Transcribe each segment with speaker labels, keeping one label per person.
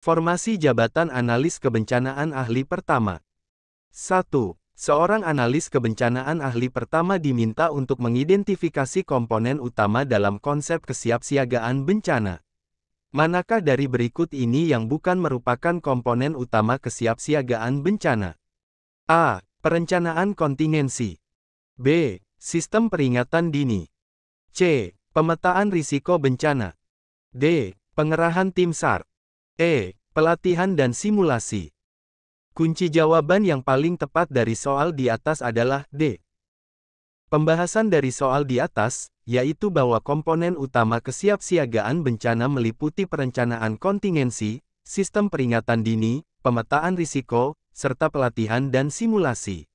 Speaker 1: Formasi jabatan analis kebencanaan ahli pertama. 1. Seorang analis kebencanaan ahli pertama diminta untuk mengidentifikasi komponen utama dalam konsep kesiapsiagaan bencana. Manakah dari berikut ini yang bukan merupakan komponen utama kesiapsiagaan bencana? A. Perencanaan kontingensi. B. Sistem peringatan dini. C. Pemetaan risiko bencana. D. Pengerahan tim SAR. E. Pelatihan dan simulasi. Kunci jawaban yang paling tepat dari soal di atas adalah D. Pembahasan dari soal di atas, yaitu bahwa komponen utama kesiapsiagaan bencana meliputi perencanaan kontingensi, sistem peringatan dini, pemetaan risiko, serta pelatihan dan simulasi.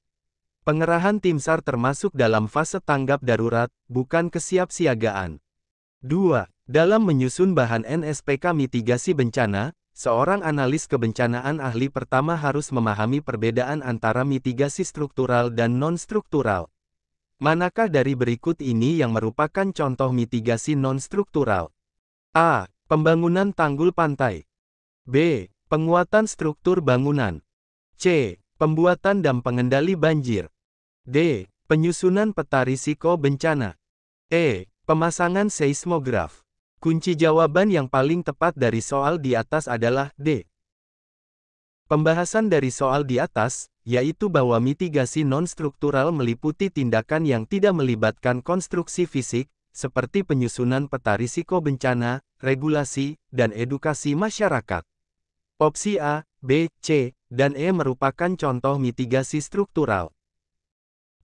Speaker 1: Pengerahan tim SAR termasuk dalam fase tanggap darurat, bukan kesiapsiagaan. 2. Dalam menyusun bahan NSPK mitigasi bencana, seorang analis kebencanaan ahli pertama harus memahami perbedaan antara mitigasi struktural dan non-struktural. Manakah dari berikut ini yang merupakan contoh mitigasi non-struktural? A. Pembangunan tanggul pantai. B. Penguatan struktur bangunan. C. Pembuatan dam pengendali banjir. D. Penyusunan peta risiko bencana. E. Pemasangan seismograf. Kunci jawaban yang paling tepat dari soal di atas adalah D. Pembahasan dari soal di atas, yaitu bahwa mitigasi non-struktural meliputi tindakan yang tidak melibatkan konstruksi fisik, seperti penyusunan peta risiko bencana, regulasi, dan edukasi masyarakat. Opsi A, B, C, dan E merupakan contoh mitigasi struktural.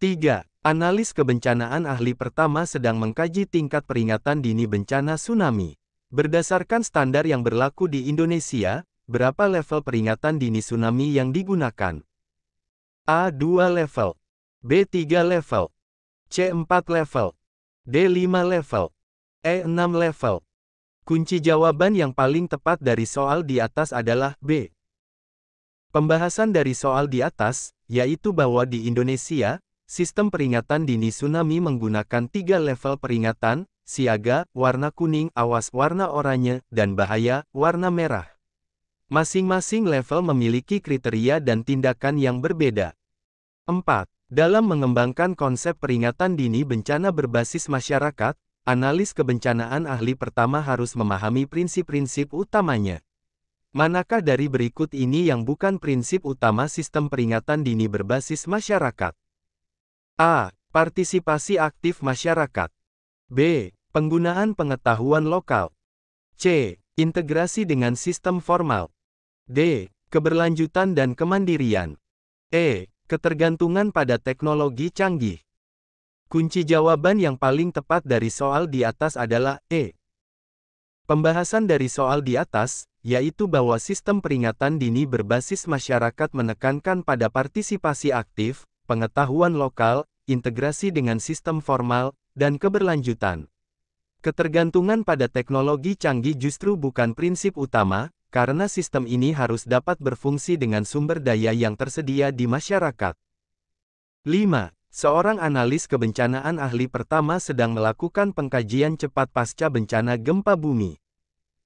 Speaker 1: 3. Analis kebencanaan ahli pertama sedang mengkaji tingkat peringatan dini bencana tsunami. Berdasarkan standar yang berlaku di Indonesia, berapa level peringatan dini tsunami yang digunakan? A. 2 level. B. 3 level. C. 4 level. D. 5 level. E. 6 level. Kunci jawaban yang paling tepat dari soal di atas adalah B. Pembahasan dari soal di atas, yaitu bahwa di Indonesia, sistem peringatan dini tsunami menggunakan 3 level peringatan, siaga, warna kuning, awas warna oranye, dan bahaya, warna merah. Masing-masing level memiliki kriteria dan tindakan yang berbeda. 4. Dalam mengembangkan konsep peringatan dini bencana berbasis masyarakat, analis kebencanaan ahli pertama harus memahami prinsip-prinsip utamanya. Manakah dari berikut ini yang bukan prinsip utama sistem peringatan dini berbasis masyarakat? A. Partisipasi aktif masyarakat. B. Penggunaan pengetahuan lokal. C. Integrasi dengan sistem formal. D. Keberlanjutan dan kemandirian. E. Ketergantungan pada teknologi canggih. Kunci jawaban yang paling tepat dari soal di atas adalah E. Pembahasan dari soal di atas, yaitu bahwa sistem peringatan dini berbasis masyarakat menekankan pada partisipasi aktif, pengetahuan lokal, integrasi dengan sistem formal, dan keberlanjutan. Ketergantungan pada teknologi canggih justru bukan prinsip utama, karena sistem ini harus dapat berfungsi dengan sumber daya yang tersedia di masyarakat. 5. Seorang analis kebencanaan ahli pertama sedang melakukan pengkajian cepat pasca bencana gempa bumi.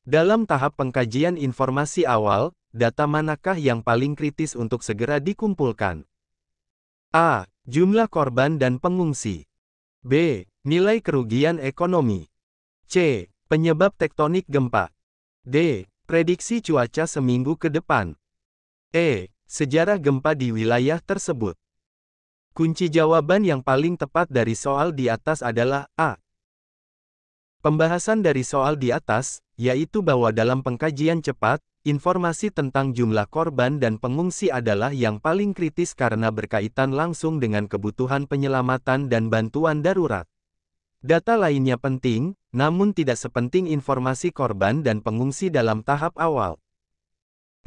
Speaker 1: Dalam tahap pengkajian informasi awal, data manakah yang paling kritis untuk segera dikumpulkan? A. Jumlah korban dan pengungsi. B. Nilai kerugian ekonomi. C. Penyebab tektonik gempa. D. Prediksi cuaca seminggu ke depan. E. Sejarah gempa di wilayah tersebut. Kunci jawaban yang paling tepat dari soal di atas adalah A. Pembahasan dari soal di atas, yaitu bahwa dalam pengkajian cepat, informasi tentang jumlah korban dan pengungsi adalah yang paling kritis karena berkaitan langsung dengan kebutuhan penyelamatan dan bantuan darurat. Data lainnya penting, namun tidak sepenting informasi korban dan pengungsi dalam tahap awal.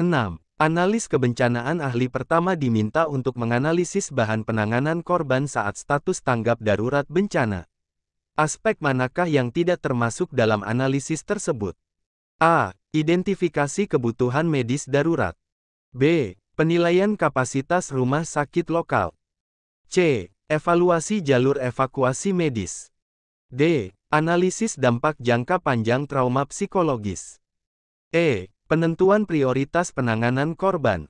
Speaker 1: 6. Analis kebencanaan ahli pertama diminta untuk menganalisis bahan penanganan korban saat status tanggap darurat bencana. Aspek manakah yang tidak termasuk dalam analisis tersebut? A. Identifikasi kebutuhan medis darurat. B. Penilaian kapasitas rumah sakit lokal. C. Evaluasi jalur evakuasi medis. D. Analisis dampak jangka panjang trauma psikologis. E. Penentuan prioritas penanganan korban.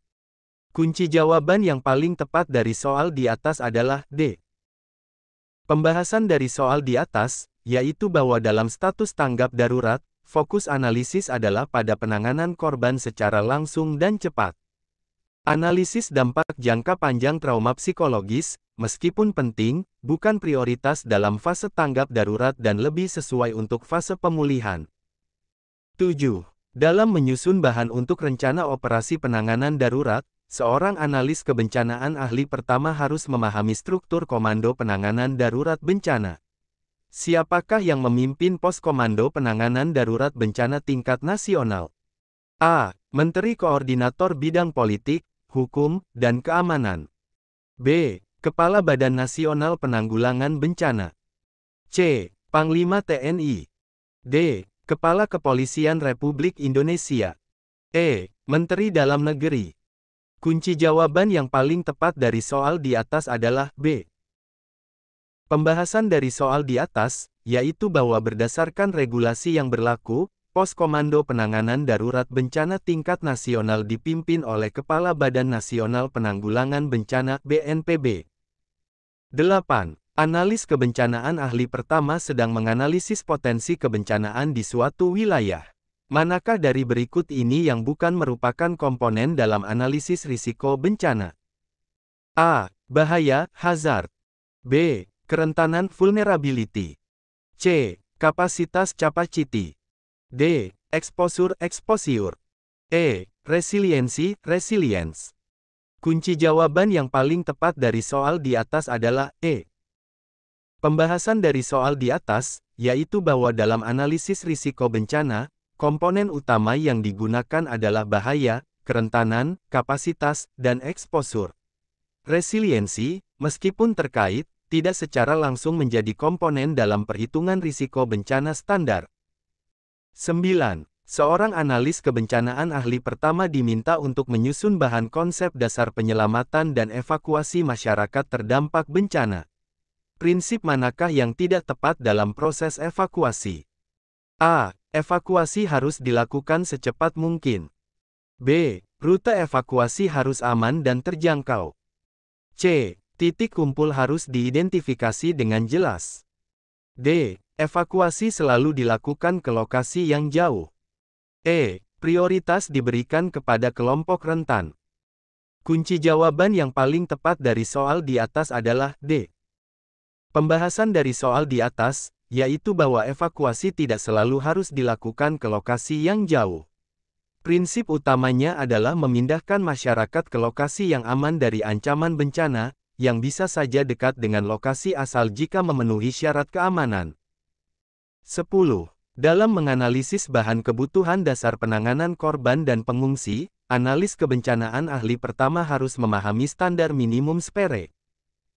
Speaker 1: Kunci jawaban yang paling tepat dari soal di atas adalah D. Pembahasan dari soal di atas, yaitu bahwa dalam status tanggap darurat, fokus analisis adalah pada penanganan korban secara langsung dan cepat. Analisis dampak jangka panjang trauma psikologis, meskipun penting, bukan prioritas dalam fase tanggap darurat dan lebih sesuai untuk fase pemulihan. 7. Dalam menyusun bahan untuk rencana operasi penanganan darurat, seorang analis kebencanaan ahli pertama harus memahami struktur Komando Penanganan Darurat Bencana. Siapakah yang memimpin pos Komando Penanganan Darurat Bencana tingkat nasional? A. Menteri Koordinator Bidang Politik, Hukum, dan Keamanan. B. Kepala Badan Nasional Penanggulangan Bencana. C. Panglima TNI. D. Kepala Kepolisian Republik Indonesia. E. Menteri Dalam Negeri. Kunci jawaban yang paling tepat dari soal di atas adalah B. Pembahasan dari soal di atas, yaitu bahwa berdasarkan regulasi yang berlaku, Pos Komando Penanganan Darurat Bencana tingkat nasional dipimpin oleh Kepala Badan Nasional Penanggulangan Bencana (BNPB). 8. Analis kebencanaan ahli pertama sedang menganalisis potensi kebencanaan di suatu wilayah. Manakah dari berikut ini yang bukan merupakan komponen dalam analisis risiko bencana? A. Bahaya, hazard. B. Kerentanan, vulnerability. C. Kapasitas, capacity. D. Exposure, exposure. E. Resiliensi, resilience. Kunci jawaban yang paling tepat dari soal di atas adalah E. Pembahasan dari soal di atas, yaitu bahwa dalam analisis risiko bencana, komponen utama yang digunakan adalah bahaya, kerentanan, kapasitas, dan exposure. Resiliensi, meskipun terkait, tidak secara langsung menjadi komponen dalam perhitungan risiko bencana standar. 9. Seorang analis kebencanaan ahli pertama diminta untuk menyusun bahan konsep dasar penyelamatan dan evakuasi masyarakat terdampak bencana. Prinsip manakah yang tidak tepat dalam proses evakuasi? A. Evakuasi harus dilakukan secepat mungkin. B. Rute evakuasi harus aman dan terjangkau. C. Titik kumpul harus diidentifikasi dengan jelas. D. Evakuasi selalu dilakukan ke lokasi yang jauh. E. Prioritas diberikan kepada kelompok rentan. Kunci jawaban yang paling tepat dari soal di atas adalah D. Pembahasan dari soal di atas, yaitu bahwa evakuasi tidak selalu harus dilakukan ke lokasi yang jauh. Prinsip utamanya adalah memindahkan masyarakat ke lokasi yang aman dari ancaman bencana, yang bisa saja dekat dengan lokasi asal jika memenuhi syarat keamanan. 10. Dalam menganalisis bahan kebutuhan dasar penanganan korban dan pengungsi, analis kebencanaan ahli pertama harus memahami standar minimum SPERE.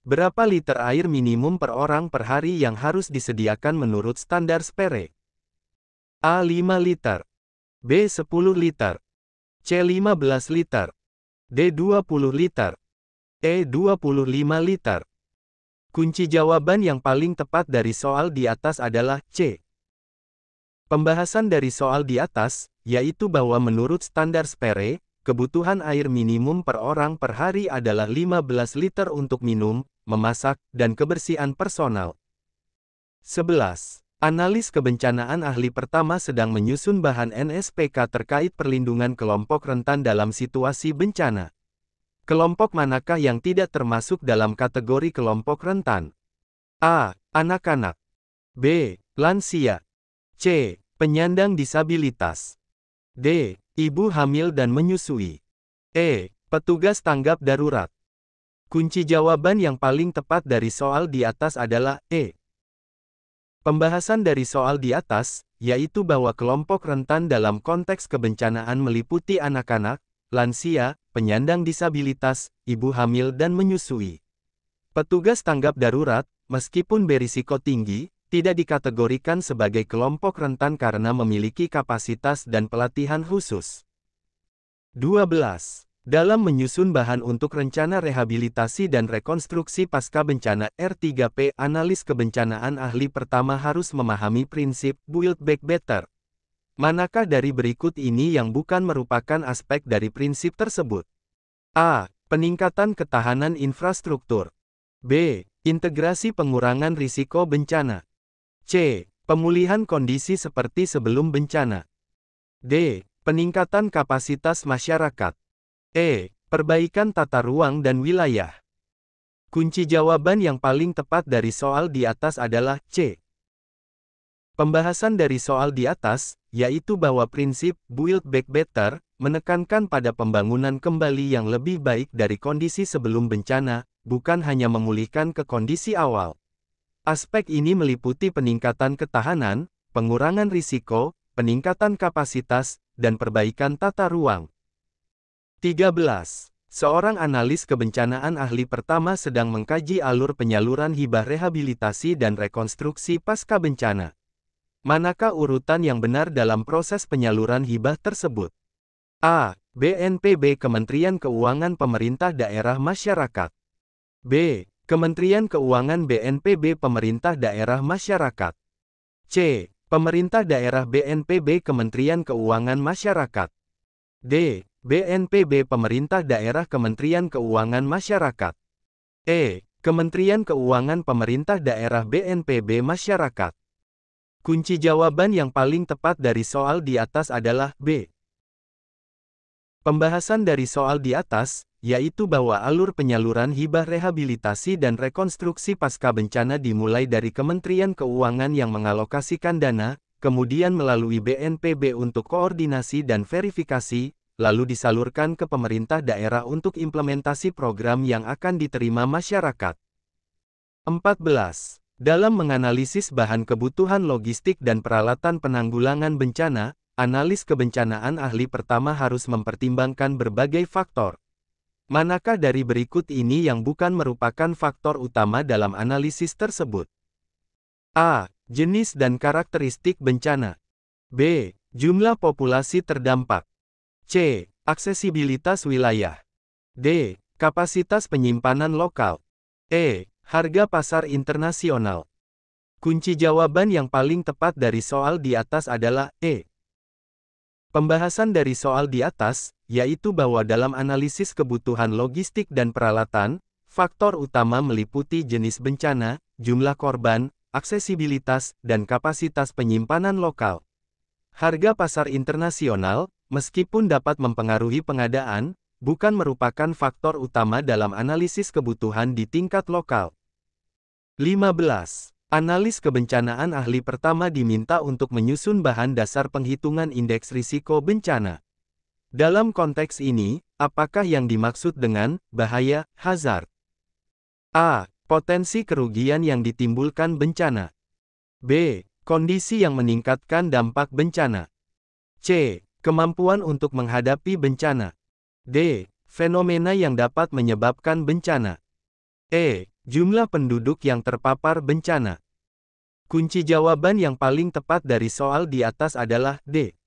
Speaker 1: Berapa liter air minimum per orang per hari yang harus disediakan menurut standar SPERE? A. 5 liter. B. 10 liter. C. 15 liter. D. 20 liter. E. 25 liter. Kunci jawaban yang paling tepat dari soal di atas adalah C. Pembahasan dari soal di atas, yaitu bahwa menurut standar SPERE, kebutuhan air minimum per orang per hari adalah 15 liter untuk minum, memasak, dan kebersihan personal. 11. Analis kebencanaan ahli pertama sedang menyusun bahan NSPK terkait perlindungan kelompok rentan dalam situasi bencana. Kelompok manakah yang tidak termasuk dalam kategori kelompok rentan? A. Anak-anak. B. Lansia. C. Penyandang disabilitas. D. Ibu hamil dan menyusui. E. Petugas tanggap darurat. Kunci jawaban yang paling tepat dari soal di atas adalah E. Pembahasan dari soal di atas, yaitu bahwa kelompok rentan dalam konteks kebencanaan meliputi anak-anak, lansia, penyandang disabilitas, ibu hamil dan menyusui. Petugas tanggap darurat, meskipun berisiko tinggi, tidak dikategorikan sebagai kelompok rentan karena memiliki kapasitas dan pelatihan khusus. 12. Dalam menyusun bahan untuk rencana rehabilitasi dan rekonstruksi pasca bencana R3P, analis kebencanaan ahli pertama harus memahami prinsip Build Back Better. Manakah dari berikut ini yang bukan merupakan aspek dari prinsip tersebut? A. Peningkatan ketahanan infrastruktur. B. Integrasi pengurangan risiko bencana. C. Pemulihan kondisi seperti sebelum bencana. D. Peningkatan kapasitas masyarakat. E. Perbaikan tata ruang dan wilayah. Kunci jawaban yang paling tepat dari soal di atas adalah C. Pembahasan dari soal di atas, yaitu bahwa prinsip Build Back Better, menekankan pada pembangunan kembali yang lebih baik dari kondisi sebelum bencana, bukan hanya memulihkan ke kondisi awal. Aspek ini meliputi peningkatan ketahanan, pengurangan risiko, peningkatan kapasitas, dan perbaikan tata ruang. 13. Seorang analis kebencanaan ahli pertama sedang mengkaji alur penyaluran hibah rehabilitasi dan rekonstruksi pasca bencana. Manakah urutan yang benar dalam proses penyaluran hibah tersebut? A. BNPB Kementerian Keuangan Pemerintah Daerah Masyarakat. B. Kementerian Keuangan BNPB Pemerintah Daerah Masyarakat. C. Pemerintah Daerah BNPB Kementerian Keuangan Masyarakat. D. BNPB Pemerintah Daerah Kementerian Keuangan Masyarakat. E. Kementerian Keuangan Pemerintah Daerah BNPB Masyarakat. Kunci jawaban yang paling tepat dari soal di atas adalah B. Pembahasan dari soal di atas, yaitu bahwa alur penyaluran hibah rehabilitasi dan rekonstruksi pasca bencana dimulai dari Kementerian Keuangan yang mengalokasikan dana, kemudian melalui BNPB untuk koordinasi dan verifikasi, lalu disalurkan ke pemerintah daerah untuk implementasi program yang akan diterima masyarakat. 14. Dalam menganalisis bahan kebutuhan logistik dan peralatan penanggulangan bencana, analis kebencanaan ahli pertama harus mempertimbangkan berbagai faktor. Manakah dari berikut ini yang bukan merupakan faktor utama dalam analisis tersebut? A. Jenis dan karakteristik bencana. B. Jumlah populasi terdampak. C. Aksesibilitas wilayah. D. Kapasitas penyimpanan lokal. E. Harga pasar internasional. Kunci jawaban yang paling tepat dari soal di atas adalah E. Pembahasan dari soal di atas, yaitu bahwa dalam analisis kebutuhan logistik dan peralatan, faktor utama meliputi jenis bencana, jumlah korban, aksesibilitas, dan kapasitas penyimpanan lokal. Harga pasar internasional, meskipun dapat mempengaruhi pengadaan, bukan merupakan faktor utama dalam analisis kebutuhan di tingkat lokal. 15. Analis kebencanaan ahli pertama diminta untuk menyusun bahan dasar penghitungan indeks risiko bencana. Dalam konteks ini, apakah yang dimaksud dengan bahaya, hazard? A. Potensi kerugian yang ditimbulkan bencana. B. Kondisi yang meningkatkan dampak bencana. C. Kemampuan untuk menghadapi bencana. D. Fenomena yang dapat menyebabkan bencana. E. Jumlah penduduk yang terpapar bencana. Kunci jawaban yang paling tepat dari soal di atas adalah D.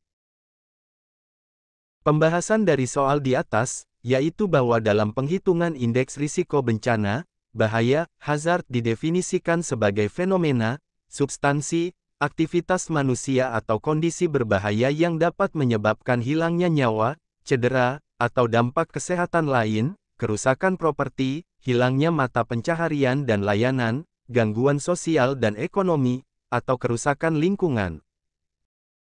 Speaker 1: Pembahasan dari soal di atas, yaitu bahwa dalam penghitungan indeks risiko bencana, bahaya, hazard didefinisikan sebagai fenomena, substansi, aktivitas manusia atau kondisi berbahaya yang dapat menyebabkan hilangnya nyawa, cedera, atau dampak kesehatan lain, kerusakan properti, hilangnya mata pencaharian dan layanan, gangguan sosial dan ekonomi, atau kerusakan lingkungan.